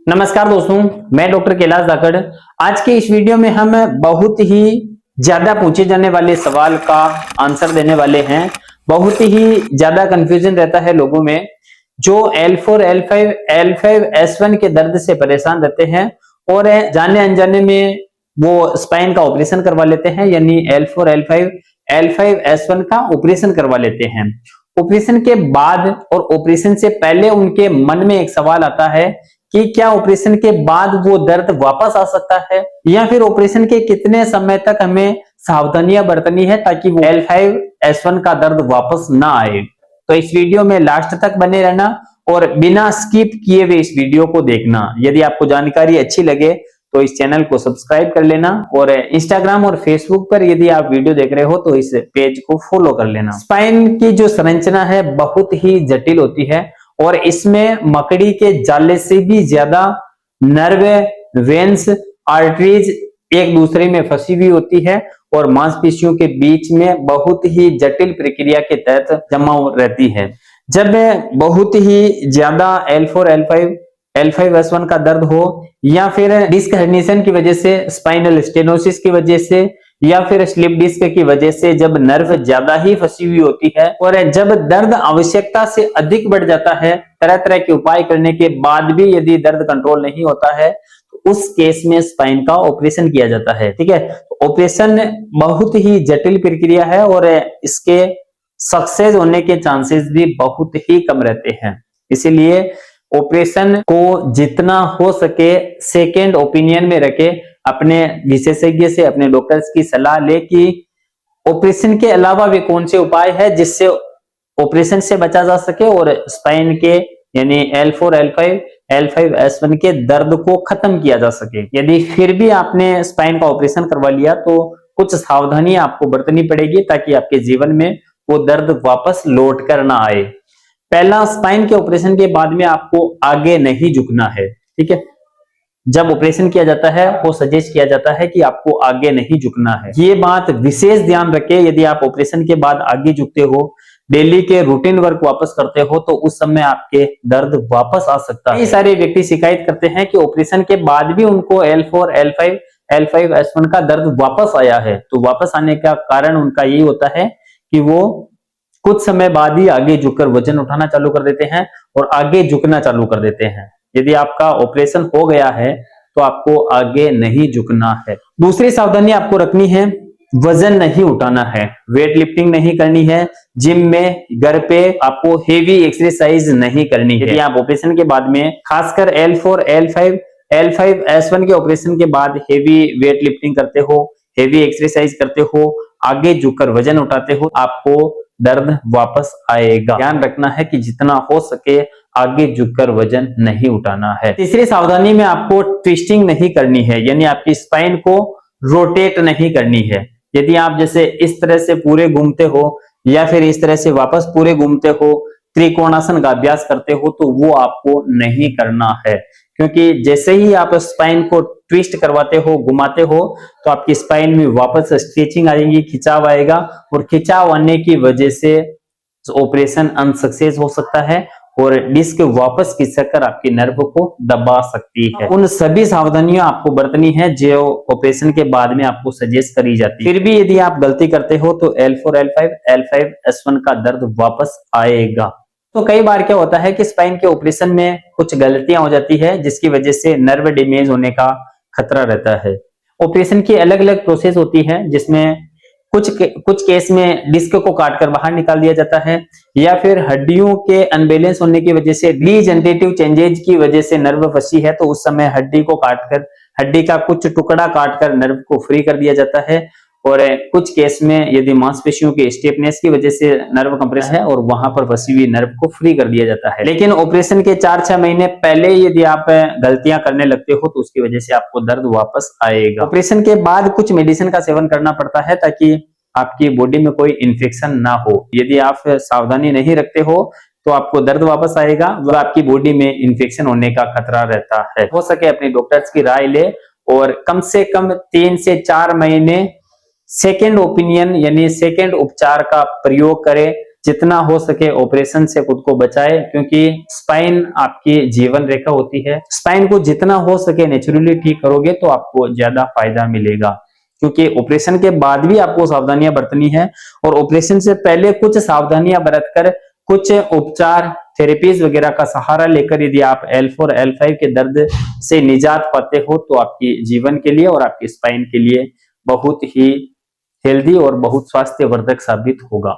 नमस्कार दोस्तों, मैं डॉक्टर कैलाश धाकड़। आज के इस वीडियो में हम बहुत ही ज्यादा पूछे जाने वाले सवाल का आंसर देने वाले हैं। बहुत ही ज्यादा कंफ्यूजन रहता है लोगों में जो L4, L5, L5S1 के दर्द से परेशान रहते हैं और जाने अनजाने में वो स्पाइन का ऑपरेशन करवा लेते हैं, यानी L4, L5, L5S1 का ऑपरेशन करवा लेते हैं। ऑपरेशन के बाद और ऑपरेशन से पहले उनके मन में एक सवाल आता है कि क्या ऑपरेशन के बाद वो दर्द वापस आ सकता है, या फिर ऑपरेशन के कितने समय तक हमें सावधानियां बरतनी है ताकि वो L5S1 का दर्द वापस ना आए। तो इस वीडियो में लास्ट तक बने रहना और बिना स्किप किए हुए इस वीडियो को देखना। यदि आपको जानकारी अच्छी लगे तो इस चैनल को सब्सक्राइब कर लेना और इंस्टाग्राम और फेसबुक पर यदि आप वीडियो देख रहे हो तो इस पेज को फॉलो कर लेना। स्पाइन की जो संरचना है बहुत ही जटिल होती है और इसमें मकड़ी के जाले से भी ज्यादा नर्व, वेन्स, आर्टरीज एक दूसरे में फंसी हुई होती है और मांसपेशियों के बीच में बहुत ही जटिल प्रक्रिया के तहत जमा रहती है। जब बहुत ही ज्यादा L4, L5, L5S1 का दर्द हो या फिर डिस्क हर्निएशन की वजह से, स्पाइनल स्टेनोसिस की वजह से या फिर स्लिप डिस्क की वजह से जब नर्व ज्यादा ही फंसी हुई होती है और जब दर्द आवश्यकता से अधिक बढ़ जाता है, तरह तरह के उपाय करने के बाद भी यदि दर्द कंट्रोल नहीं होता है तो उस केस में स्पाइन का ऑपरेशन किया जाता है। ठीक है, ऑपरेशन बहुत ही जटिल प्रक्रिया है और इसके सक्सेस होने के चांसेस भी बहुत ही कम रहते हैं। इसीलिए ऑपरेशन को जितना हो सके सेकेंड ओपिनियन में रखे, अपने विशेषज्ञ से, अपने डॉक्टर्स की सलाह ले कि ऑपरेशन के अलावा भी कौन से उपाय है जिससे ऑपरेशन से बचा जा सके और स्पाइन के यानी L4, L5, L5S1 के दर्द को खत्म किया जा सके। यदि फिर भी आपने स्पाइन का ऑपरेशन करवा लिया तो कुछ सावधानी आपको बरतनी पड़ेगी ताकि आपके जीवन में वो दर्द वापस लौट कर ना आए। पहला, स्पाइन के ऑपरेशन के बाद में आपको आगे नहीं झुकना है। ठीक है, जब ऑपरेशन किया जाता है वो सजेस्ट किया जाता है कि आपको आगे नहीं झुकना है। ये बात विशेष ध्यान रखें। यदि आप ऑपरेशन के बाद आगे झुकते हो, डेली के रूटीन वर्क वापस करते हो तो उस समय आपके दर्द वापस आ सकता है। कई सारे व्यक्ति शिकायत करते हैं कि ऑपरेशन के बाद भी उनको L4, L5, L5S1 का दर्द वापस आया है। तो वापस आने का कारण उनका यही होता है कि वो कुछ समय बाद ही आगे झुककर वजन उठाना चालू कर देते हैं और आगे झुकना चालू कर देते हैं। यदि आपका ऑपरेशन हो गया है तो आपको आगे नहीं झुकना है। दूसरी सावधानी आपको रखनी है, वजन नहीं उठाना है, वेट लिफ्टिंग नहीं करनी है, जिम में, घर पे आपको हेवी एक्सरसाइज नहीं करनी है। यदि आप ऑपरेशन के बाद में, खासकर L4, L5, L5S1 के ऑपरेशन के बाद हेवी वेट लिफ्टिंग करते हो, हेवी एक्सरसाइज करते हो, आगे झुककर वजन उठाते हो, आपको दर्द वापस आएगा। ध्यान रखना है कि जितना हो सके आगे झुककर वजन नहीं उठाना है। तीसरी सावधानी में आपको ट्विस्टिंग नहीं करनी है, यानी आपकी स्पाइन को रोटेट नहीं करनी है। यदि आप जैसे इस तरह से पूरे घूमते हो या फिर इस तरह से वापस पूरे घूमते हो, त्रिकोणासन का अभ्यास करते हो, तो वो आपको नहीं करना है, क्योंकि जैसे ही आप स्पाइन को ट्विस्ट करवाते हो, घुमाते हो, तो आपकी स्पाइन में वापस स्ट्रेचिंग आएगी, खिंचाव आएगा और खिंचाव आने की वजह से ऑपरेशन अनसक्सेस हो सकता है और डिस्क वापस खिसककर आपकी नर्व को दबा सकती है। उन सभी सावधानियां आपको बरतनी है जो ऑपरेशन के बाद में आपको सजेस्ट करी जाती है। फिर भी यदि आप गलती करते हो तो L4, L5, L5S1 का दर्द वापस आएगा। तो कई बार क्या होता है कि स्पाइन के ऑपरेशन में कुछ गलतियां हो जाती है जिसकी वजह से नर्व डैमेज होने का खतरा रहता है। ऑपरेशन की अलग अलग प्रोसेस होती है जिसमें कुछ केस में डिस्क को काटकर बाहर निकाल दिया जाता है या फिर हड्डियों के अनबैलेंस होने की वजह से, डीजनरेटिव चेंजेज की वजह से नर्व फंसी है तो उस समय हड्डी को काटकर, हड्डी का कुछ टुकड़ा काटकर नर्व को फ्री कर दिया जाता है। और कुछ केस में यदि मांसपेशियों के स्टिफनेस की वजह से नर्व कंप्रेस है और वहां पर फंसी हुई नर्व को फ्री कर दिया जाता है। लेकिन ऑपरेशन के 4-6 महीने पहले यदि आप गलतियां करने लगते हो तो उसकी वजह से आपको दर्द वापस आएगा। ऑपरेशन के बाद कुछ मेडिसिन का सेवन करना पड़ता है ताकि आपकी बॉडी में कोई इन्फेक्शन ना हो। यदि आप सावधानी नहीं रखते हो तो आपको दर्द वापस आएगा, वो आपकी बॉडी में इन्फेक्शन होने का खतरा रहता है। हो सके अपने डॉक्टर्स की राय ले और कम से कम 3 से 4 महीने सेकेंड ओपिनियन यानी सेकेंड उपचार का प्रयोग करें जितना हो सके ऑपरेशन से खुद को बचाए, क्योंकि स्पाइन आपकी जीवन रेखा होती है। स्पाइन को जितना हो सके नेचुरली ठीक करोगे तो आपको ज्यादा फायदा मिलेगा, क्योंकि ऑपरेशन के बाद भी आपको सावधानियां बरतनी है और ऑपरेशन से पहले कुछ सावधानियां बरतकर कुछ उपचार थेरेपीज वगैरह का सहारा लेकर यदि आप L4 L5 के दर्द से निजात पाते हो तो आपकी जीवन के लिए और आपकी स्पाइन के लिए बहुत ही हेल्दी और बहुत स्वास्थ्यवर्धक साबित होगा।